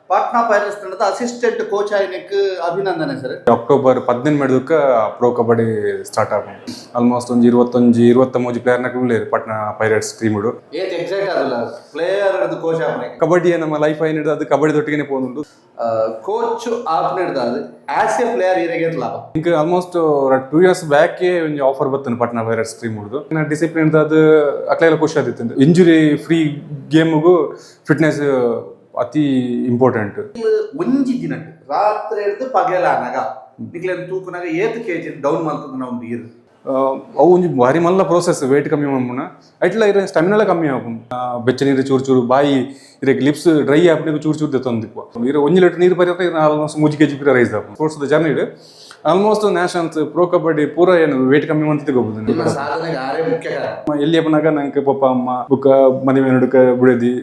Patna Pirates ತಂಡದ assistant coach ಆಯ್ನಕ್ಕೆ ಅಭಿನಂದನೆ sir. October 18 Pro Kabaddi start ಆಗ ಆಲ್ಮೋಸ್ಟ್ ಒಂದು 21-23 ಪ್ಲೇಯರ್ನ ಉಳ್ಳೇರು ಪಾಟ್ನಾ ಪೈರೇಟ್ಸ್ ಟೀಮ್ ಏತ್ ಎಕ್ಸೈಟ್ ಆದಲ್ಲ ಪ್ಲೇಯರ್ ಕೋಚ್ ಆಪನೆ ಕಬಡ್ಡಿ ನಮ್ಮ ಲೈಫ್ ಏನಿದೆ ಅದು ಕಬಡ್ಡಿ ದೊಟ್ಟಿಗೆ ಪೋನುಂಡು ಕೋಚ್ ಆಪನೆಡ್ದ ಅದು ಆಸ್ ಎ ಪ್ಲೇಯರ್ ಇರೆಗೆ ಲಾಭ ಇಂಕ ಆಲ್ಮೋಸ್ಟ್ 2 years ಬ್ಯಾಕ್ ಒಂದು ಆಫರ್ ಬರ್ತನೆ ಪಾಟ್ನಾ ಪೈರೇಟ್ಸ್ ಟೀಮ್ ಡಿಸಿಪ್ಲಿನ್ ಅದು ಅಕ್ಲೆಲ್ಲ ಖುಷಿ ಆದಿತ್ತು. ಇಂಜುರಿ ಫ್ರೀ ಗೇಮ್ಗೂ ಫಿಟ್ನೆಸ್ ಅತಿ ಇಂಪಾರ್ಟೆಂಟ್. ಒಂಜಿ ದಿನ ರಾತ್ರಿ ಹಿಡಿದು ಪಗೆಲಾನಾಗ ನಿಕ್ಲೇನು ತೂಕನಾಗ ಏತ್ ಕೆಜಿ ಡೌನ್ ಮಾಡ್ತದ ನಾವು ನೀರು ಅವು ಒಂಜಿ ಭಾರಿ ಮಲ್ಲ ಪ್ರೋಸೆಸ್ ವೇಟ್ ಕಮ್ಮಿ ಮಮ್ಮನ ಐಟ್ಲ ಇರ ಸ್ಟೆಮಿನಾ ಕಮ್ಮಿ ಆಪು ಬೆಚ್ಚ ನೀರು ಚೂರು ಚೂರು ಬಾಯಿ ಇರಕ್ಕೆ ಲಿಪ್ಸ್ ಡ್ರೈ ಆಪನಿಗೆ ಚೂರು ಚೂರು ತಂದಿಪ್ಪ ಇರ 1 ಲೀಟರ್ ನೀರು ಬರೀ ಆಲ್ಮೋಸ್ಟ್ 3 kg ರೈಸ್ ಆಪು ಸ್ಪೋರ್ಟ್ಸ್ ಜರ್ನಿ ಇಡು ಆಲ್ಮೋಸ್ಟ್ ನ್ಯಾಷನಲ್ಸ್ ಪ್ರೋ ಕಬಡ್ಡಿ ಪೂರ ಏನು ವೇಟ್ ಕಮ್ಮಿ ಅಂತ ತಗೋಬಹುದು ಸಾಧನೆಗೆ ಆರೇ ಮುಖ್ಯ ಕಾರಣ. ಎಲ್ಲಿ ಅಪ್ಪನಾಗ ನಂಗೆ ಪಪ್ಪ ಅಮ್ಮ ಬುಕ್ಕ ಮದುವೆ ನಡುಕ ಬಿಡದಿ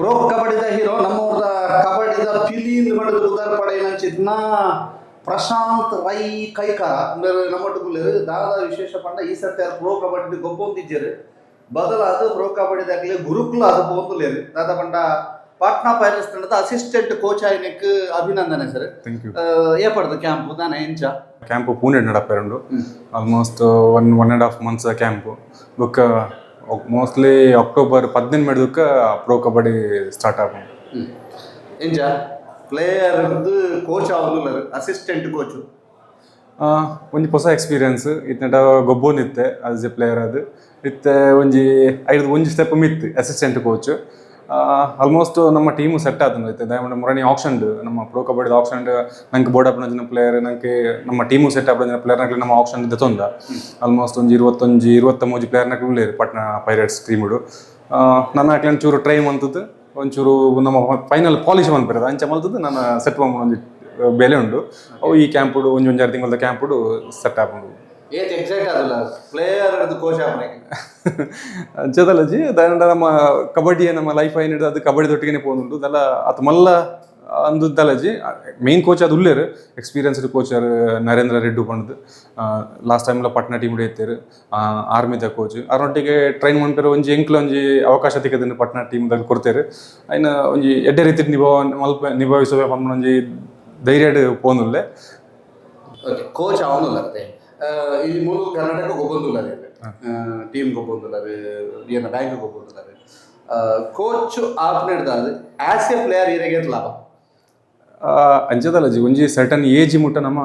ಪ್ರೋ ಕಬಡ್ಡಿದ ಹೀರೋ ನಮ್ಮೂರ ಕಬಡ್ಡಿದ ಫಿಲಿಂ ಮಾಡಿದ ಉದಾರ ಪಡೆಯಂಚಿದ್ನ ಪ್ರಶಾಂತ್ ರೈ ಕೈಕಾರ ಅಂದ್ರೆ ನಮ್ಮೊಟ್ಟಿಗೆ ದಾದ ವಿಶೇಷ ಪಂಡ ಈ ಸರ್ತಿ ಪ್ರೋ ಕಬಡ್ಡಿ ಗೊಬ್ಬೊಂದಿಜ್ಜರು ಬದಲಾದ ಪ್ರೋ ಕಬಡ್ಡಿದಾಗಲಿ ಗುರುಕುಲ ಅದು ಪೋಂದುಲೇರು ದಾದ ಪಂಡ ಪಾಟ್ನಾ ಪೈರೇಟ್ಸ್ ತಂಡದ ಅಸಿಸ್ಟೆಂಟ್ ಕೋಚ್ ಆಯ್ನಕ್ಕೆ ಅಭಿನಂದನೆ ಸರ್. ಏ ಪಡ್ದು ಕ್ಯಾಂಪ್ ನಾನು ಎಂಚ ಕ್ಯಾಂಪ್ ಪೂಣೆ ನಡಪೆರಂಡು ಆಲ್ಮೋಸ್ಟ್ 1.5 months ಕ್ಯಾಂಪ್ ಬುಕ್ಕ mostly October 18 Pro Kabaddi start ಆಗ ಎಂಚ ಪ್ಲೇಯರ್ ಕೋಚ್ ಆವಲ್ಲ ಅಸಿಸ್ಟೆಂಟ್ ಕೋಚ್ ಒಂಜಿ ಹೊಸ ಎಕ್ಸ್ಪೀರಿಯನ್ಸ್ ಇತ್ತ ಗೊಬ್ಬೊಂದಿತ್ತೆ ಆಸ್ ಎ ಪ್ಲೇಯರ್ ಅದು ಇತ್ತೆ ಒಂಜಿ ಸ್ಟೆಪ್ ಮಿತ್ತು ಅಸಿಸ್ಟೆಂಟ್ ಕೋಚ್. ಆಲ್ಮೋಸ್ಟ್ ನಮ್ಮ ಟೀಮು ಸೆಟ್ ಆತಂದೈತೆ ದಯಮಾಡಿ ಮುರಣಿ ಆಪ್ಷನ್ ನಮ್ಮ ಪ್ರೋ ಕಬಡ್ಡಿ ಆಪ್ಷನ್ ನಂಗೆ ಬೋರ್ಡ್ ಆಪನ ಪ್ಲೇಯರ್ ನಂಗೆ ನಮ್ಮ ಟೀಮು ಸೆಟ್ ಆಪನ ಪ್ಲೇಯರ್ ನಕ್ಲಿ ನಮ್ಮ ಆಪ್ಷನ್ ದೊಂದ ಆಲ್ಮೋಸ್ಟ್ ಒಂದು 21-23 ಪ್ಲೇಯರ್ನ ಉಳ್ಳೇರು ಪಾಟ್ನಾ ಪೈರೇಟ್ಸ್ ಟೀಮುಡು ನಾನು ಹಾಕ್ಲಿ ಒಂಚೂರು ಟ್ರೈ ಮಂತದ್ದು ಒಂಚೂರು ನಮ್ಮ ಫೈನಲ್ ಪಾಲಿಶ್ ಬಂದ್ಬಿರೋದು ಅಂಚೆ ಮಲ್ತದ್ದು ನಾನು ಸೆಟ್ ಮಾಡ್ಕೊಂಡು ಒಂದು ಬೆಲೆ ಉಂಡು ಅವು ಈ ಕ್ಯಾಂಪುಡು 1-2 ತಿಂಗಳ ಕ್ಯಾಂಪುಡು ಸೆಟ್ ಹಾಕೊಂಡು ಏತ್ ಎಕ್ಸೈಟ್ ಆದಲ್ಲ ಪ್ಲೇಯರ್ ಕೋಚ್ ಆಪನೆ ಅಂಚದಲ್ಲಜಿ ದಾಂಡ ನಮ್ಮ ಕಬಡ್ಡಿ ನಮ್ಮ ಲೈಫ್ ಏನಿದೆ ಅದು ಕಬಡ್ಡಿ ದೊಟ್ಟಿಗೆ ಪೋನುಂಡು ಅದೆಲ್ಲ ಅದು ಮಲ್ಲ ಅಂದಲ್ಲಜಿ ಮೇನ್ ಕೋಚ್ ಅದು ಉಳ್ಳೇರು ಎಕ್ಸ್ಪೀರಿಯನ್ಸ್ಡ್ ಕೋಚರ್ ನರೇಂದ್ರ ರೆಡ್ಡಿ ಬಂದು ಲಾಸ್ಟ್ ಟೈಮ್ಲ ಪಟ್ನಾ ಟೀಮ್ ಇತ್ತೇರು ಆರ್ಮಿದ ಕೋಚ್ ಅವರೊಟ್ಟಿಗೆ ಟ್ರೈನ್ ಮಾಡ್ತಾರೆ ಒಂಜಿ ಎಂಕ್ಲು ಒಂಜಿ ಅವಕಾಶ ತಿಕ್ಕದನ್ನು ಪಟ್ನಾ ಟೀಮ್ದಾಗ ಕೊಡ್ತೇರು ಅಯ್ನ ಒಂಜಿ ಎಡ್ಡೆ ರೀತಿ ನಿಭಾಯಿಸುವ ಒಂಜಿ ಧೈರ್ಯ ಪೋನುಲ್ಲೆ ಕೋಚ್ ಅವನು ಈ ಮೂಲ ಕರ್ನಾಟಕ ಗೊಬ್ಬೊಂದುಲ್ಲಾರೆ ಟೀಮ್ ಗೊಬ್ಬೊಂದುಲ್ಲಾರೆ ಏನ ಬ್ಯಾಂಕ್ ಗೊಬ್ಬೊಂದುಲ್ಲಾರೆ ಕೋಚ್ ಆಪನೆಡ್ದ ಆಸ್ ಎ ಪ್ಲೇಯರ್ ಇರೆಗೆ ಲಾಭ ಅಂಚದಲ್ಲಜಿ ಒಂಜಿ ಸರ್ಟನ್ ಏಜ್ ಮುಟ್ಟ ನಮ್ಮ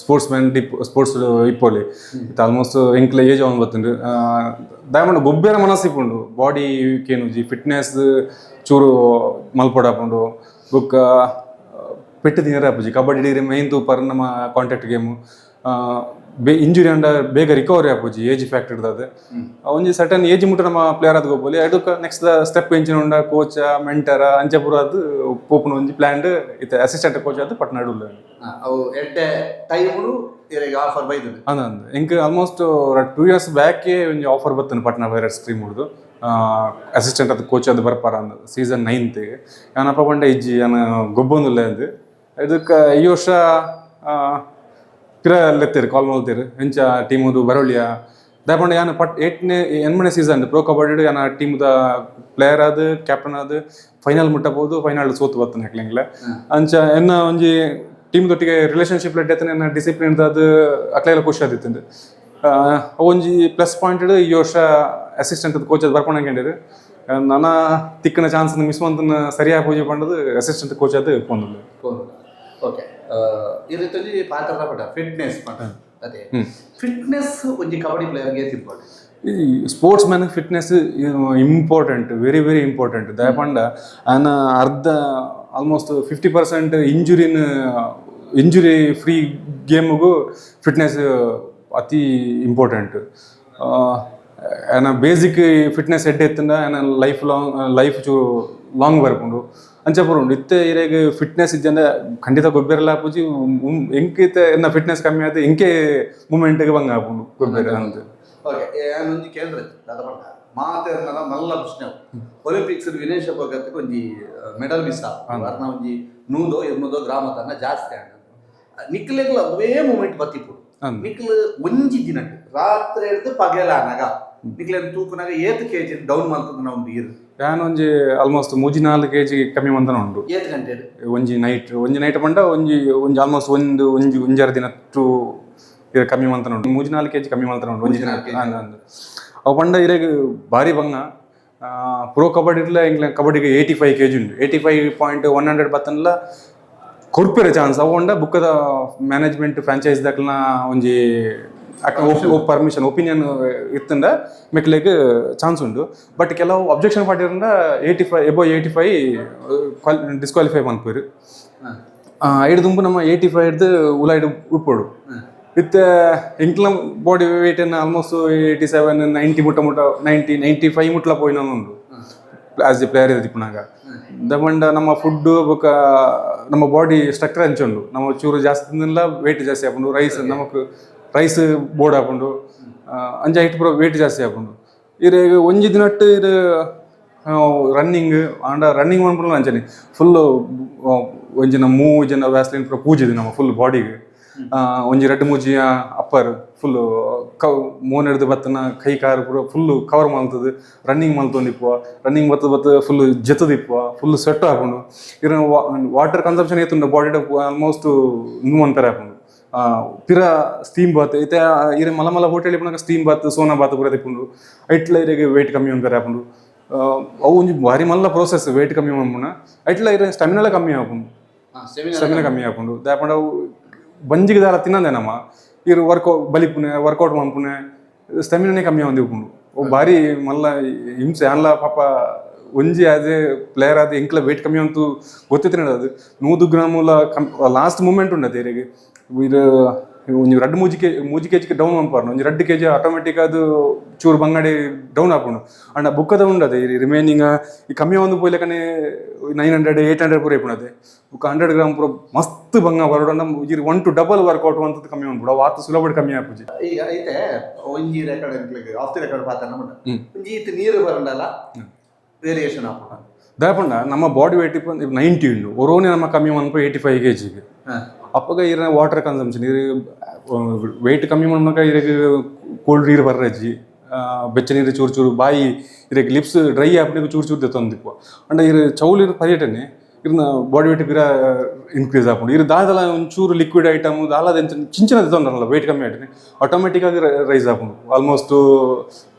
ಸ್ಪೋರ್ಟ್ಸ್ ಮ್ಯಾನ್ ಸ್ಪೋರ್ಟ್ಸ್ ಇಪ್ಪೊಲಿ ಇತ್ತು ಆಲ್ಮೋಸ್ಟ್ ಎಂಕ್ಲ ಏಜ್ ಅವನು ಬತ್ತುಂಡು ದಯಮಾಡಿ ಗೊಬ್ಬರ ಮನಸ್ಸು ಇಪ್ಪುಂಡು ಬಾಡಿ ಕೇನುಜಿ ಫಿಟ್ನೆಸ್ ಚೂರು ಮಲ್ಪೊಡಾಪುಂಡು ಬುಕ್ಕ ಪೆಟ್ಟು ತಿನ್ನರ ಆಪುಜಿ ಕಬಡ್ಡಿ ಡಿಗ್ರಿ ಮೈನ್ ತೂಪರ್ ನಮ್ಮ ಕಾಂಟ್ಯಾಕ್ಟ್ ಗೇಮು ಇಂಜುರಿ ಅಂಡ ಬೇಗ ರಿಕವರಿ ಆಪುಜಿ ಏಜ್ ಫ್ಯಾಕ್ಟರ್ ಅದು ಒಂಜಿ ಸರ್ಟನ್ ಏಜ್ ಮುಟ್ಟ ನಮ್ಮ ಪ್ಲೇಯರ್ ಅದು ಗೊಬ್ಬಲಿ ಅದಕ್ಕೆ ನೆಕ್ಸ್ಟ್ ಸ್ಟೆಪ್ ಎಂಚಿನ ಉಂಡ ಕೋಚ ಮೆಂಟರ ಅಂಚಪುರ ಅದು ಪೋಪುನ ಒಂಜಿ ಪ್ಲಾನ್ಡ್ ಇತ್ತೆ ಅಸಿಸ್ಟೆಂಟ್ ಕೋಚ್ ಅದು ಪಟ್ನಾಡು ಅವು ಎಡ್ಡೆ ಟೈಮು ಆಫರ್ ಬೈದು ಅಂದ ಎಂಕ್ ಆಲ್ಮೋಸ್ಟ್ 2 years ಬ್ಯಾಕ್ ಒಂಜಿ ಆಫರ್ ಬರ್ತನೆ ಪಟ್ನಾ ಪೈರೇಟ್ಸ್ ಟೀಮ್ ಉಡ್ದು ಅಸಿಸ್ಟೆಂಟ್ ಅದು ಕೋಚ್ ಅದು ಬರ್ಪಾರ ಅಂದ ಸೀಸನ್ 9 ಏನಪ್ಪ ಬಂಡ ಇಜ್ಜಿ ನಾನು ಗೊಬ್ಬೊಂದುಲ್ಲ ಅಂದು ಇದಕ್ಕೆ ಈ ವರ್ಷ ಲೆತ್ತೇರು ಕಾಲ್ ಮಾಡ್ತೀರಿ ಹೆಂಚ ಟೀಮುದು ಬರೋಳಿಯ ದಯಪಂಡ ಯಾನು 8ನೇ ಸೀಸನ್ ಪ್ರೋ ಕಬಡ್ಡಿ ಯಾನ ಟೀಮ್ದ ಪ್ಲೇಯರ್ ಅದು ಕ್ಯಾಪ್ಟನ್ ಅದು ಫೈನಲ್ ಮುಟ್ಟಬಹುದು ಫೈನಲ್ ಸೋತು ಬರ್ತಾನೆ ಹಾಕ್ಲಿಂಗ್ಲೆ ಅಂಚ ಎನ್ನ ಒಂಜಿ ಟೀಮ್ ದೊಟ್ಟಿಗೆ ರಿಲೇಷನ್ಶಿಪ್ ಲೆಟ್ಟೆತ್ತನೆ ಎನ್ನ ಡಿಸಿಪ್ಲಿನ್ ಅದು ಅಕ್ಲೆಲ್ಲ ಖುಷಿ ಆದಿತ್ತು ಒಂಜಿ ಪ್ಲಸ್ ಪಾಯಿಂಟ್ ಈ ವರ್ಷ ಅಸಿಸ್ಟೆಂಟ್ ಕೋಚ್ ಅದು ಬರ್ಕೊಂಡಂಗೇಂಡಿರು ನನ್ನ ತಿಕ್ಕನ ಚಾನ್ಸ್ ಮಿಸ್ ಮಂತನ ಸರಿಯಾಗಿ ಪೂಜೆ ಪಂಡದು ಅಸಿಸ್ಟೆಂಟ್ ಕೋಚ್ ಅದು ಪೋಂದು ಓಕೆ ಈ ರೀತಿ ಪಾತ್ರ ಪಡ ಫಿಟ್ನೆಸ್ ಅದೇ ಫಿಟ್ನೆಸ್ ಒಂಜಿ ಕಬಡ್ಡಿ ಪ್ಲೇಯರ್ಗೆ ಇಂಪಾರ್ಟೆಂಟ್ ಈ sportsman fitness important very very important ದಯಪಂಡ ಆನ ಅರ್ಧ ಆಲ್ಮೋಸ್ಟ್ 50% ಇಂಜುರಿ ಫ್ರೀ ಗೇಮ್ಗೂ ಫಿಟ್ನೆಸ್ ಅತಿ ಇಂಪಾರ್ಟೆಂಟ್ ಆನ ಬೇಸಿಕ್ ಫಿಟ್ನೆಸ್ ಎಡ್ಡೆ ಎತ್ತಂಡ ಆನ ಲೈಫ್ ಚೂ ಲಾಂಗ್ ಬರ್ಕೊಂಡು ಅಂಚಪುರ ಉಂಡು ಇತ್ತೆ ಇರೆಗ್ ಫಿಟ್ನೆಸ್ ಇದ್ದಂದ್ರೆ ಖಂಡಿತ ಗೊಬ್ಬೆರಲ್ಲ ಆಪುಜಿ ಎಂಕಿತ್ತೆ ಎನ್ನ ಫಿಟ್ನೆಸ್ ಕಮ್ಮಿ ಆಯ್ತು ಎಂಕೆ ಮೂಮೆಂಟ್ಗೆ ಬಂಗ ಆಪುಂಡು ಗೊಬ್ಬೆರ ಅಂತ ಓಕೆ ಏನೊಂದು ಕೇಳಿದ್ರೆ ದಾದಪಂಡ ಮಾತೆರ್ನಲ ಮಲ್ಲ ಪ್ರಶ್ನೆ ಒಲಿಂಪಿಕ್ಸ್ ವಿನೇಶ ಭಗತ್ಗೆ ಒಂಜಿ ಮೆಡಲ್ ಮಿಸ್ ಆರ್ನ ಒಂಜಿ 100-200 ಗ್ರಾಮ ತನ ಜಾಸ್ತಿ ಆಗ ನಿಕ್ಲೆಗ್ಲ ಅವೇ ಮೂಮೆಂಟ್ ಬತ್ತಿಪ್ಪು ನಿಕ್ಲು ಒಂಜಿ ದಿನ ರಾತ್ರಿ ಹಿಡಿದು ಪಗೆಲಾನಾಗ ನಿಕ್ಲೇನು ತೂಕನಾಗ ಏತ್ ಕೆಜಿ ಡೌನ್ ಮಾಡ್ತದ ನಾವು ನೀರು ಯಾನ್ ಒಂಜಿ ಆಲ್ಮೋಸ್ಟ್ 3-4 kg ಕಮ್ಮಿ ಮಂತನ ಉಂಡು. ಏತ್ ಗಂಟೆ ಒಂಜಿ ನೈಟ್ ಪಂಡ ಒಂಜಿ ಆಲ್ಮೋಸ್ಟ್ ಒಂಜಾರು ದಿನ ಕಮ್ಮಿ ಮಂತನ ಉಂಡು. 3-4 kg ಕಮ್ಮಿ ಮಂತನ ಉಂಡು ಒಂಜಿ ದಿನ. ಅವು ಪಂಡ ಇರೆಗ್ ಬಾರಿ ಬಂಗ ಪ್ರೋ ಕಬಡ್ಡಿ ಇರ್ಲ ಇಂಗ್ಲ ಕಬಡ್ಡಿಗೆ 85 kg ಉಂಡು. 85.100 ಬತ್ತನ್ಲ ಕೊರ್ಪೆರೆ ಚಾನ್ಸ್ ಅವಂಡ ಬುಕ್ಕದ ಮ್ಯಾನೇಜ್ಮೆಂಟ್ ಫ್ರಾಂಚೈಸ್ ದಾಕ್ಲನ ಒಂಜಿ ಪರ್ಮಿಷನ್ ಒಪಿನಿಯನ್ ಇತ್ತಂಡ ಮೆಕ್ಲೆಗ್ ಚಾನ್ಸ್ ಉಂಡು. ಬಟ್ ಕೆಲವು ಅಬ್ಜೆಕ್ಷನ್ ಪಾರ್ಟಿರಿಂದ 85 ಡಿಸ್ಕ್ವಾಲಿಫೈ ಮನ್ಪುರು. ಐಡು ದುಂಬು ನಮ್ಮ 85 ಉಲಾಯ್ಡು ಉಪ್ಪೋಡು ಇತ್ತೆ ಇಂಕ್ಲ ಬಾಡಿ ವೇಟ್ ಆಲ್ಮೋಸ್ಟ್ 87-90 ಮುಟ್ಟ 90-95 ಮುಟ್ಲ ಪೋಯಿನ ಉಂಡು ಆಸ್ ಎ ಪ್ಲೇಯರ್ ಇಪ್ಪನಾಗ. ದಮಂಡ ನಮ್ಮ ಫುಡ್ ಬೊಕ ನಮ್ಮ ಬಾಡಿ ಸ್ಟ್ರಕ್ಚರ್ ಹಂಚುಂಡು. ನಮ್ಮ ಚೂರು ಜಾಸ್ತಿ ತಿಂದಿಲ್ಲ ವೇಟ್ ಜಾಸ್ತಿ ಹಾಕೊಂಡು ರೈಸ್ ಬೋರ್ಡ್ ಹಾಕೊಂಡು ಅಂಚ ಹೈಟ್ ಪೂರ ವೇಟ್ ಜಾಸ್ತಿ ಹಾಕೊಂಡು ಇರೆಗ್ ಒಂಜಿ ದಿನಟ್ಟು ಇದು ರನ್ನಿಂಗ್ ಮಾಡ್ಬಿಡಲ್ಲ ಅಂಚನೆ ಫುಲ್ಲು ಒಂಜಿನ 3 ಜನ ವ್ಯಾಸ್ಲಿನ್ ಪೂರ ಪೂಜಿದೆ ನಮ್ಮ ಫುಲ್ ಬಾಡಿಗೆ. ಒಂಜಿ 2-3 ಅಪ್ಪರ್ ಫುಲ್ಲು ಮೋನೆಡ್ದು ಬತ್ತನ ಕೈ ಕಾರು ಪೂರ ಫುಲ್ಲು ಕವರ್ ಮಲ್ತದು. ರನ್ನಿಂಗ್ ಮಲ್ತೊಂದಿಪ್ಪುವ ರನ್ನಿಂಗ್ ಬತ್ತದ ಫುಲ್ಲು ಜತ್ತದಿಪ್ಪುವ ಫುಲ್ಲು ಸ್ವೆಟ್ ಹಾಕೊಂಡು ಇರ ವಾಟರ್ ಕನ್ಸಂಪ್ಷನ್ ಏತುಂಡ ಬಾಡಿ ಆಲ್ಮೋಸ್ಟ್ ಒಂಥರ ಹಾಕೊಂಡು ಪಿರ ಸ್ಟೀಮ್ ಬಾತ್ ಐತೆ ಇರ ಮಲ ಹೋಟೆಲ್ ಇಪ್ಪನಾಗ ಸ್ಟೀಮ್ ಬಾತ್ ಸೋನಾ ಬಾತ್ ಪೂರ ತಿಪ್ಪುಂಡು ಐಟ್ಲ ಇರೆಗೆ ವೇಟ್ ಕಮ್ಮಿ ಒಂಥರ ಹಾಕೊಂಡು ಅವು ಒಂಜಿ ಭಾರಿ ಮಲ್ಲ ಪ್ರೋಸೆಸ್ ವೇಟ್ ಕಮ್ಮಿ ಮಾಡ್ಪುನ ಐಟ್ಲ ಇರ ಸ್ಟೆಮಿನಲ ಕಮ್ಮಿ ಹಾಕೊಂಡು ಸ್ಟೆಮಿನಾ ಕಮ್ಮಿ ಹಾಕೊಂಡು ದಾಪಂಡ ಅವು ಬಂಜಿಗೆ ದಾರ ತಿನ್ನಂದೆ ನಮ್ಮ ಇರು ವರ್ಕೌಟ್ ಮನ್ಪುನೆ ಸ್ಟೆಮಿನಾನೇ ಕಮ್ಮಿ ಒಂದಿಪ್ಪುಂಡು ಅವು ಭಾರಿ ಮಲ್ಲ ಹಿಂಸೆ ಅಲ್ಲ ಪಾಪ. ಒಂಜಿ ಆಸ್ ಎ ಪ್ಲೇಯರ್ ಆದ ಎಂಕ್ಲ ವೇಟ್ ಕಮ್ಮಿ ಅಂತೂ ಗೊತ್ತಿತ್ತು ಅದು 100 ಗ್ರಾಮುಲ ಲಾಸ್ಟ್ ಮೂಮೆಂಟ್ ಉಂಡದು ಇರೆಗೆ ಇದು ಒಂಜಿ 2-3 kg ಡೌನ್ ಮನ್ಪಾರ್ನು ಒಂಜಿ 2 kg ಆಟೋಮೆಟಿಕ್ ಅದು ಚೂರು ಬಂಗಡಿ ಡೌನ್ ಹಾಕೊಂಡು ಅಂಡ ಬುಕ್ಕದ ಉಂಡದೆ ಈ ರಿಮೈನಿಂಗ್ ಈ ಕಮ್ಮಿ ಒಂದು ಪೋಯ್ಲಕನೆ 900-800 ಪೂರ ಇಪ್ಪುಣದೆ ಬುಕ್ಕ 100 ಗ್ರಾಮ್ ಪೂರ ಮಸ್ತ್ ಬಂಗ ಬರೋಡ ಇರು 1 to double ವರ್ಕೌಟ್ ಅಂತದ್ದು ಕಮ್ಮಿ ಮಾಡ್ಬಿಡ ವಾತು ಸುಲಭ ಕಮ್ಮಿ ಆಪುಜಿ. ಈಗ ಐತೆ ಒಂಜಿ ರೆಕಾರ್ಡ್ ಆಫ್ ದಿ ರೆಕಾರ್ಡ್ ಪಾತ್ರ ಒಂಜಿ ಇತ್ತು ನೀರು ಬರಂಡಲ್ಲ ವೇರಿಯೇಷನ್ ಆಪುಂಡ ದಾಪಂಡ ನಮ್ಮ ಬಾಡಿ ವೇಟ್ 90 ಉಂಡು ಒರೋನೆ ನಮ್ಮ ಕಮ್ಮಿ ಮನ್ಪ 85 kg ಅಪ್ಪಗ ಇರ ವಾಟರ್ ಕನ್ಸಂಪ್ಷನ್ ಇರು ವೆಯ್ಟ್ ಕಮ್ಮಿ ಮಾಡ್ಮಕ ಇರಗೆ ಕೋಲ್ಡ್ ನೀರು ಬರ್ರಜ್ಜಿ ಬೆಚ್ಚ ನೀರು ಚೂರು ಬಾಯಿ ಇರಗೆ ಲಿಪ್ಸ್ ಡ್ರೈ ಆಪನಿಗೆ ಚೂರು ತಂದಿಪ್ಪ ಅಂಡ ಇರು ಚೌಲಿರು ಪರ್ಯಟನೆ ಇರ್ನ ಬಾಡಿ ವೇಟ್ ಪಿರ ಇನ್ಕ್ರೀಸ್ ಆಪುಂಡು ಇರು ದಾದಲ ಒಂಚೂರು ಲಿಕ್ವಿಡ್ ಐಟಮ್ ದಾಲದ ಚಿಂಚಿನ ತೊಂದ್ರಲ್ಲ ವೇಟ್ ಕಮ್ಮಿ ಆಯ್ತನೆ ಆಟೋಮೆಟಿಕ್ ಆಗಿ ರೈಸ್ ಆಪುಂಡು ಆಲ್ಮೋಸ್ಟ್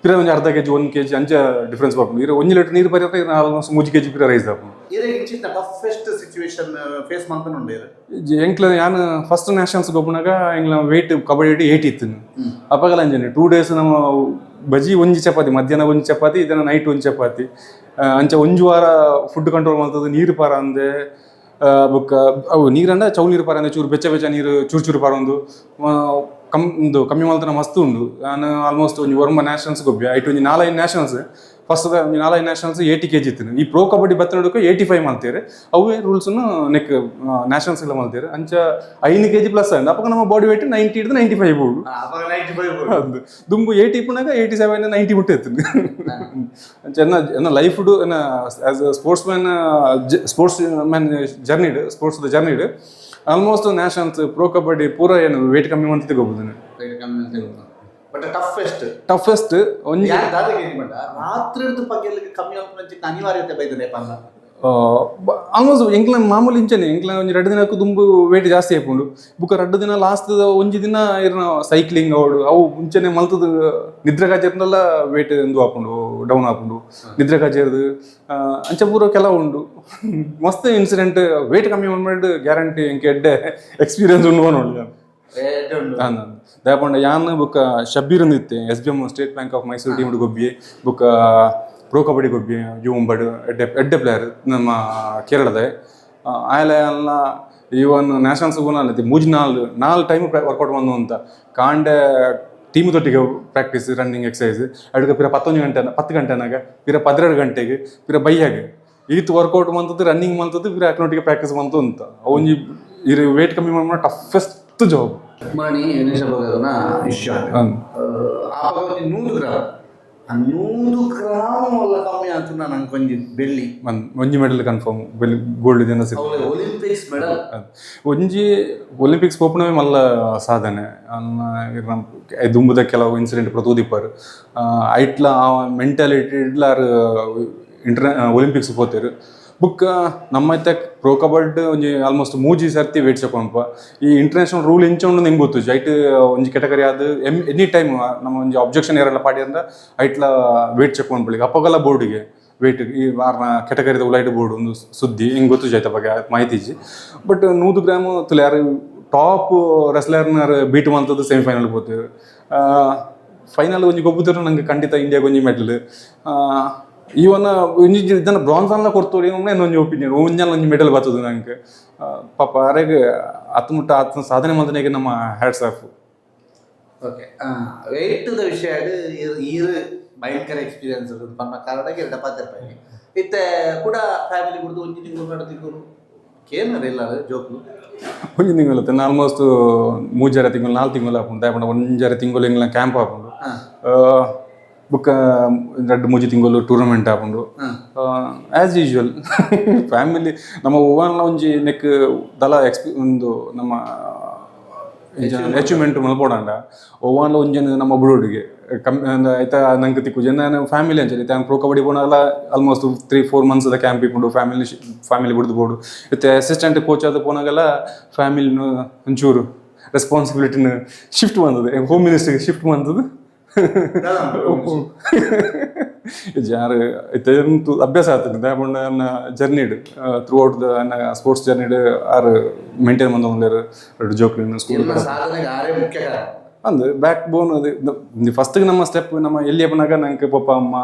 ಪಿರ ಒಂಜಿ 1/2 kg 1 kg ಅಂಚ ಡಿಫ್ರೆನ್ಸ್ ಬರ್ಪುಂಡು ಇರು 1 ಲೀಟರ್ ನೀರು ಪರಿಯತ್ತ ಇರು ಆಲ್ಮೋಸ್ಟ್ 3 kg ಪಿರ ರೈಸ್ ಆಪುಂಡು. ಟಫೆಸ್ಟ್ ಸಿಚುವೇಶನ್ ಫೇಸ್ ಮಾಡ್ತಾನೆ ಎಂಕ್ಲ ಯಾನ್ ಫಸ್ಟ್ ನ್ಯಾಷನಲ್ಸ್ ಗೊಬ್ಬನಾಗ ಎಂಗ್ಲ ವೇಟ್ ಕಬಡ್ಡಿ 80 ಇತ್ತು ಅಪ್ಪಗಲ ಅಂಜನೆ 2 days ನಮ್ಮ ಬಜಿ ಒಂಜಿ ಚಪಾತಿ ಮಧ್ಯಾಹ್ನ ಒಂಜಿ ಚಪಾತಿ ಇದನ್ನ ನೈಟ್ ಒಂಜಿ ಚಪಾತಿ ಅಂಚ ಒಂಜು ವಾರ ಫುಡ್ ಕಂಟ್ರೋಲ್ ಮಾಡ್ತದೆ. ನೀರು ಪಾರ ಅಂದೆ ಬೊಕ್ಕ ಅವು ನೀರಂಡ ಚೌ ನೀರು ಪಾರ ಅಂದೆ ಚೂರು ಬೆಚ್ಚ ನೀರು ಚೂರು ಪಾರ ಒಂದು ಕಮ್ಮಿ ಮಲ್ತನ ಮಸ್ತ್ ಉಂಡು. ನಾನು ಆಲ್ಮೋಸ್ಟ್ ಒಂಜಿ ವರ್ಮ ನ್ಯಾಷನಲ್ಸ್ ಗೊಬ್ಬೆ ಐಟ್ ಒಂಜಿ 4 ನ್ಯಾಷನಲ್ಸ್ ಫಸ್ಟ್ 4 ನ್ಯಾಷನಲ್ಸ್ 80 kg ಇತ್ತು. ಈ ಪ್ರೋ ಕಬಡ್ಡಿ ಬತ್ತನೋಡಕ್ಕೆ 85 ಮಲ್ತೇರೆ ಅವೇ ರೂಲ್ಸನ್ನು ನೆಕ್ ನ್ಯಾಷನಲ್ಸ್ ಎಲ್ಲ ಮಲ್ತೇರೆ ಅಂಚ 5 kg ಪ್ಲಸ್ ಅಂಡ್ ಅಪ್ಪ ನಮ್ಮ ಬಾಡಿ ವೇಟ್ 90-95 ಬೋಡು ಅದು ದುಂಬು 80 ಇಪ್ಪನಾಗ 87-90 ಮುಟ್ಟೆತ್ತು ಅಂಚ ಎನ್ನ life as a sportsman ಜರ್ನಿಡ್ ಆಲ್ಮೋಸ್ಟ್ ನ್ಯಾಷನಲ್ಸ್ ಪ್ರೋ ಕಬಡ್ಡಿ ಪೂರ ಏನು ವೇಟ್ ಕಮ್ಮಿ ಅಂತ ತಿಳ್ಕೊಬೋದು. ಬಟ್ ಟಫೆಸ್ಟ್ ಒಂಜಿ ರಾತ್ರಿ ಕಮ್ಮಿ ಅನಿವಾರ್ಯತೆ ಬೈದನೆ ಆಲ್ಮೋಸ್ಟ್ ಎಂಕ್ಲ ಮಾಮೂಲಿ ಇಂಚನೆ ಎಂಕ್ಲ ಒಂಜಿ 2 ದಿನಕ್ಕೂ ದುಂಬು ವೇಟ್ ಜಾಸ್ತಿ ಆಯ್ಪುಂಡು ಬುಕ್ಕ 2 ದಿನ ಲಾಸ್ಟ್ ಒಂಜಿ ದಿನ ಇರ್ನ ಸೈಕ್ಲಿಂಗ್ ಅವು ಮುಂಚೆನೆ ಮಲ್ತದ ನಿದ್ರೆ ಕಾಜೇರ್ನೆಲ್ಲ ವೇಟ್ ಎಂದು ಹಾಕೊಂಡು ಡೌನ್ ಹಾಕೊಂಡು ನಿದ್ರೆ ಕಾಜೇರ್ದು ಅಂಚ ಪೂರ ಕೆಲವು ಉಂಡು ಮಸ್ತ್ ಇನ್ಸಿಡೆಂಟ್ ವೇಟ್ ಕಮ್ಮಿ ಮಾಡ್ಬಿಟ್ಟು ಗ್ಯಾರಂಟಿ ಎಂಕೆ ಎಡ್ಡೆ ಎಕ್ಸ್ಪೀರಿಯನ್ಸ್ ಉಂಡು ನೋಡಿ ದಾಪಂಡ ಯಾನ್ ಬುಕ್ಕ ಶಬ್ಬೀರ್ ಇತ್ತೆ SBM State Bank of Mysore team ಗೊಬ್ಬಿ ಬುಕ್ಕ ಪ್ರೋ ಕಬಡ್ಡಿ ಗೊಬ್ಬಿ ಯುಂಬಡ್ ಎಡ್ಡೆ ಪ್ಲೇಯರ್ ನಮ್ಮ ಕೇರಳದ ಆಯಲ ಎಲ್ಲ ಇವನ್ ನ್ಯಾಷನಲ್ಸ್ ಅಲ್ಲತಿ 3-4 ಟೈಮ್ ವರ್ಕೌಟ್ ಬಂದು ಅಂತ ಕಾಂಡೆ ಟೀಮ್ ತೊಟ್ಟಿಗೆ ಪ್ರಾಕ್ಟೀಸ್ ರನ್ನಿಂಗ್ ಎಕ್ಸಸೈಸ್ ಅದಕ್ಕೆ ಪಿರ 10 ಗಂಟೆನಾಗ ಪಿರ 12 ಗಂಟೆಗೆ ಪಿರ ಬೈಯಾಗೆ ಈತ್ ವರ್ಕೌಟ್ ಮಂತದ್ದು ರನ್ನಿಂಗ್ ಮಂತದ್ದು ಪಿರ ಅಕ್ನೊಟ್ಟಿಗೆ ಪ್ರಾಕ್ಟೀಸ್ ಬಂತು ಅಂತ ಅವೊಂಜಿ ಇರು ವೇಟ್ ಕಮ್ಮಿ ಮಾಡಿ ಟಫೆಸ್ಟ್ ಜಾಬ್ ಮಣಿ ವಿಷಯ 100 ಗ್ರಾಮ್ ಕಮ್ಮಿ ಅಂತ ನಂಗೆ ಒಂಜಿ ಬೆಳ್ಳಿ ಒಂಜಿ ಮೆಡಲ್ ಕನ್ಫರ್ಮ್ ಬೆಳ್ಳಿ ಗೋಲ್ಡ್ ದಿನ ಒಲಿಂಪಿಕ್ಸ್ ಮೆಡಲ್ ಒಂಜಿ ಒಲಿಂಪಿಕ್ಸ್ ಪೋಪುನವೇ ಮಲ್ಲ ಸಾಧನೆ ದುಂಬುದ ಕೆಲವು ಇನ್ಸಿಡೆಂಟ್ ಪ್ರತೋದಿಪ್ಪರು ಐಟ್ಲ ಮೆಂಟಾಲಿಟಿ ಇಡ್ಲಾರು ಒಲಿಂಪಿಕ್ಸ್ ಹೋಗ್ತಾರೆ ಬುಕ್ ನಮ್ಮ ಇತ್ತ ಪ್ರೋ ಕಬಡ್ಡಿ ಒಂಜಿ ಆಲ್ಮೋಸ್ಟ್ ಮೂಜಿ ಸರ್ತಿ ವೇಟ್ ಚೆಕ್ಕೊಂಡ್ಪ ಈ ಇಂಟರ್ನ್ಯಾಷನಲ್ ರೂಲ್ ಇಂಚೊಂಡು ನಿಮ್ಗೆ ಗೊತ್ತು ಐಟ್ ಒಂಜಿ ಕೆಟಗರಿ ಅದು ಎನಿ ಟೈಮ್ ನಮ್ಮ ಒಂಜಿ ಅಬ್ಜೆಕ್ಷನ್ ಯಾರೆಲ್ಲ ಪಾಡಿ ಅಂದ್ರೆ ಐಟ್ಲ ವೇಟ್ ಚೆಕ್ಕೊಂಡು ಬಿಳಿಗೆ ಅಪ್ಪಗೆಲ್ಲ ಬೋರ್ಡಿಗೆ ವೇಟ್ ಈ ವಾರನ ಕೆಟಗರಿದ ಉಲೈಟ್ ಬೋರ್ಡ್ ಒಂದು ಸುದ್ದಿ ಹಿಂಗೆ ಗೊತ್ತು ಜೈತ ಬಗ್ಗೆ ಮಾಹಿತಿ ಇಜ್ಜಿ ಬಟ್ 100 ಗ್ರಾಮ್ ತುಲೆ ಯಾರು ಟಾಪ್ ರೆಸ್ಲರ್ನ ಬೀಟ್ ಮಂತದ್ದು ಸೆಮಿಫೈನಲ್ ಹೋಗ್ತೀವಿ ಫೈನಲ್ ಒಂಜಿ ಗೊಬ್ಬುತ್ತಾರೆ ನಂಗೆ ಖಂಡಿತ ಇಂಡಿಯಾಗೆ ಒಂಜಿ ಮೆಡಲ್ ಇವನ್ನ ಒಂಜಿ ಇದನ್ನು ಬ್ರಾನ್ಸ್ ಅನ್ನ ಕೊಡ್ತೋಡಿ ಒಂಜಿ ಒಪಿನಿಯನ್ ಒಂಜಿ ಮೆಡಲ್ ಬರ್ತದೆ ನಂಗೆ ಪಾಪ ಅರೆಗೆ ಮುಟ್ಟ ಆತನ ಸಾಧನೆ ಮಂದನೆಗೆ ನಮ್ಮ ಹ್ಯಾಟ್ಸ್ ಆಫ್ ಓಕೆ ವೆಯ್ಟದ ವಿಷಯ ಈರು ಭಯಂಕರ ಎಕ್ಸ್ಪೀರಿಯನ್ಸ್ ಪನ್ನ ಕಾರಣಕ್ಕೆ 2 ರೂಪಾಯಿ ಇತ್ತೆ ಕೂಡ ಫ್ಯಾಮಿಲಿ ಬಿಡ್ದು ಒಂಜಿ ತಿಂಗಳು 2 ತಿಂಗಳು ಕೇನರ ಇಲ್ಲ ಜೋಕ್ಲು ಒಂಜಿ ತಿಂಗಳು ಆಲ್ಮೋಸ್ಟ್ 3 ತಿಂಗಳು 4 ತಿಂಗಳು ಹಾಕೊಂಡು ದಯಪಂಡ 1 ತಿಂಗಳು ಹಿಂಗೆ ಕ್ಯಾಂಪ್ ಹಾಕೊಂಡು ಬುಕ್ಕ 2-3 ತಿಂಗಳು ಟೂರ್ನಮೆಂಟ್ ಹಾಕೊಂಡು ಆ್ಯಸ್ ಯೂಶ್ವಲ್ ಫ್ಯಾಮಿಲಿ ನಮ್ಮ ಓವನ್ಲ ಒಂಜಿ ನೆಕ್ ದಲ ಒಂದು ನಮ್ಮ ಅಚೀವ್ಮೆಂಟ್ ಮಲ್ಪೋಡಂಡ ಓವನ್ಲ ಒಂಜನ ನಮ್ಮ ಬುಡೋಡಿಗೆ ಆಯ್ತಾ ನಂಗೆ ತಿಕ್ಕು ಜನ ಫ್ಯಾಮಿಲಿ ಅಂಚನೆ ಇತ್ತೆ ಪ್ರೋ ಕಬಡ್ಡಿ ಪೋನಲ್ಲ ಆಲ್ಮೋಸ್ಟ್ 3-4 ಮಂತ್ಸ್ ಕ್ಯಾಂಪ್ ಇಟ್ಕೊಂಡು ಫ್ಯಾಮಿಲಿ ಬಿಡ್ದು ಬೋಡು ಇತ್ತೆ ಅಸಿಸ್ಟೆಂಟ್ ಕೋಚ್ ಅದು ಪೋನಾಗೆಲ್ಲ ಫ್ಯಾಮಿಲಿನ ಒಂಚೂರು ರೆಸ್ಪಾನ್ಸಿಬಿಲಿಟಿನ ಶಿಫ್ಟ್ ಬಂದದೆ ಹೋಮ್ ಮಿನಿಸ್ಟ್ರಿಗೆ ಶಿಫ್ಟ್ ಬಂದದ್ದು ಯಾರು ಇತ್ತು ಅಭ್ಯಾಸ ಆಗ್ತದೆ ದಾಯಪಂಡ ನನ್ನ ಜರ್ನಿಡ್ ಥ್ರೂ ಔಟ್ ದ ನನ್ನ ಸ್ಪೋರ್ಟ್ಸ್ ಜರ್ನಿಡ್ ಆರು ಮೇಂಟೈನ್ ಬಂದ ಒಂದೇರು 2 ಜೋಕ್ಲಿನ ಸ್ಕೂಲ್ ಅಂದು ಬ್ಯಾಕ್ ಬೋನ್ ಅದು ಫಸ್ಟಿಗೆ ನಮ್ಮ ಸ್ಟೆಪ್ ನಮ್ಮ ಎಲ್ಲಿ ಅಪ್ಪನಾಗ ನಂಗೆ ಪಪ್ಪ ಅಮ್ಮ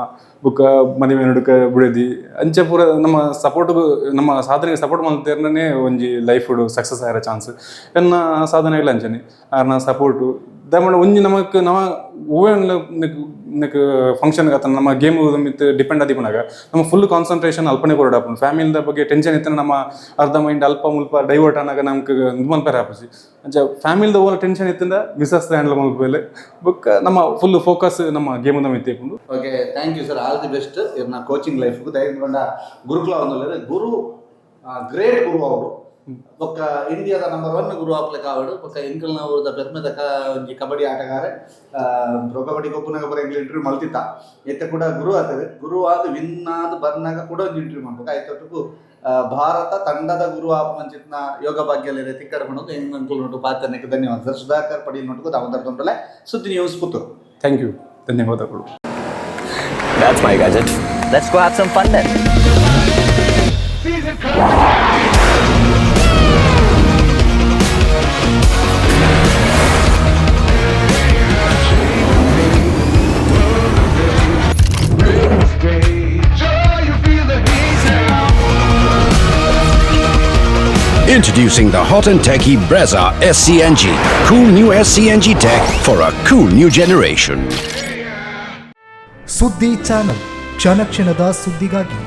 ಬುಕ್ಕ ಮದುವೆ ನಡುಕ ಬಿಡದಿ ಅಂಚೆ ಪೂರ ನಮ್ಮ ಸಪೋರ್ಟ್ಗೂ ನಮ್ಮ ಸಾಧನೆಗೆ ಸಪೋರ್ಟ್ ಮಾಡ್ತೇರನೇ ಒಂಜಿ ಲೈಫ್ ಸಕ್ಸಸ್ ಆಗಿರೋ ಚಾನ್ಸ್ ಎನ್ನ ಸಾಧನೆ ಇಲ್ಲ ಅಂಚನೆ ಆರ್ನ ಸಪೋರ್ಟು ದಯಮಾಡ ಒಂಜಿ ನಮಕ್ ನಮ್ಮ ಓವನ್ ಫಂಕ್ಷನ್ ಆತ ನಮ್ಮ ಗೇಮ್ ಮಿತ್ ಡಿಪೆಂಡ್ ಆದಿಪನಾಗ ನಮ್ಮ ಫುಲ್ ಕಾನ್ಸಂಟ್ರೇಷನ್ ಅಲ್ಪನೆ ಕೊರಡಾಪು ಫ್ಯಾಮಿಲಿದ ಬಗ್ಗೆ ಟೆನ್ಷನ್ ಇತ್ತು ನಮ್ಮ ಅರ್ಧ ಮೈಂಡ್ ಅಲ್ಪ ಮುಲ್ಪ ಡೈವರ್ಟ್ ಆನಾಗ ನಮ್ಗೆ ಮಲ್ಪೇರ ಹಾಪಸಿ ಅಂಚ ಫ್ಯಾಮಿಲಿದ ಓವರ್ ಟೆನ್ಷನ್ ಇತ್ತಿಂದ ಮಿಸಸ್ ಹ್ಯಾಂಡಲ್ ಮಲ್ಪೇಲೆ ಬುಕ್ ನಮ್ಮ ಫುಲ್ ಫೋಕಸ್ ನಮ್ಮ ಗೇಮದ ಮಿತ್ ಇಪ್ಪುಂಡು okay thank you sir all the best ಇರ್ನ ಕೋಚಿಂಗ್ ಲೈಫ್ಗೂ ದಯಗೊಂಡ ಗುರುಕುಲ ಒಂದು ಗುರು ಗ್ರೇಟ್ ಗುರು ಅವರು ಬೊಕ್ಕ ಇಂಡಿಯಾದ ನಂಬರ್ 1 ಗುರು ಆಪ್ಲೆ ಕಾವಡು ಬೊಕ್ಕ ಎಂಕಲ್ನ ಅವರದ ಬೆರ್ಮೆದಕ ಒಂಜಿ ಕಬಡ್ಡಿ ಆಟಗಾರ ಪ್ರೊ ಕಬಡ್ಡಿ ಗೊಬ್ಬನಾಗ ಬರ ಎಂಕ್ಲು ಇಂಟರ್ವ್ಯೂ ಮಲ್ತಿತ್ತ ಎತ್ತೆ ಕೂಡ ಗುರು ಆತದೆ ಗುರು ಆದ ವಿನ್ ಆದ ಬರ್ನಾಗ ಕೂಡ ಒಂದು ಇಂಟರ್ವ್ಯೂ ಮಾಡ್ಬೇಕು ಆಯ್ತೊಟ್ಟಿಗೂ ಭಾರತ ತಂಡದ ಗುರು ಆಪ್ ಮಂಚಿತ್ನ ಯೋಗ ಭಾಗ್ಯದಲ್ಲಿ ತಿಕ್ಕಡ ಮಾಡೋದು ಹೆಂಗ್ ಅಂಕಲ್ ನೋಟು ಪಾತ್ರನಿಗೆ ಧನ್ಯವಾದ ಸರ್ ಸುಧಾಕರ್ ಪಡಿ ನೋಟು ದಾಮೋದರ ತೊಂದರಲೆ ಸುದ್ದಿ ನ್ಯೂಸ್ ಪುತ್ತೂರು ಥ್ಯಾಂಕ್ ಯು ಧನ್ಯವಾದಗಳು That's my gadget. Let's go have some fun then. Introducing the hot and techy Brezza SCNG. Cool new SCNG tech for a cool new generation. ಸುದ್ದಿ channel ಕ್ಷಣ ಕ್ಷಣದ ಸುದ್ದಿಗಾಗಿ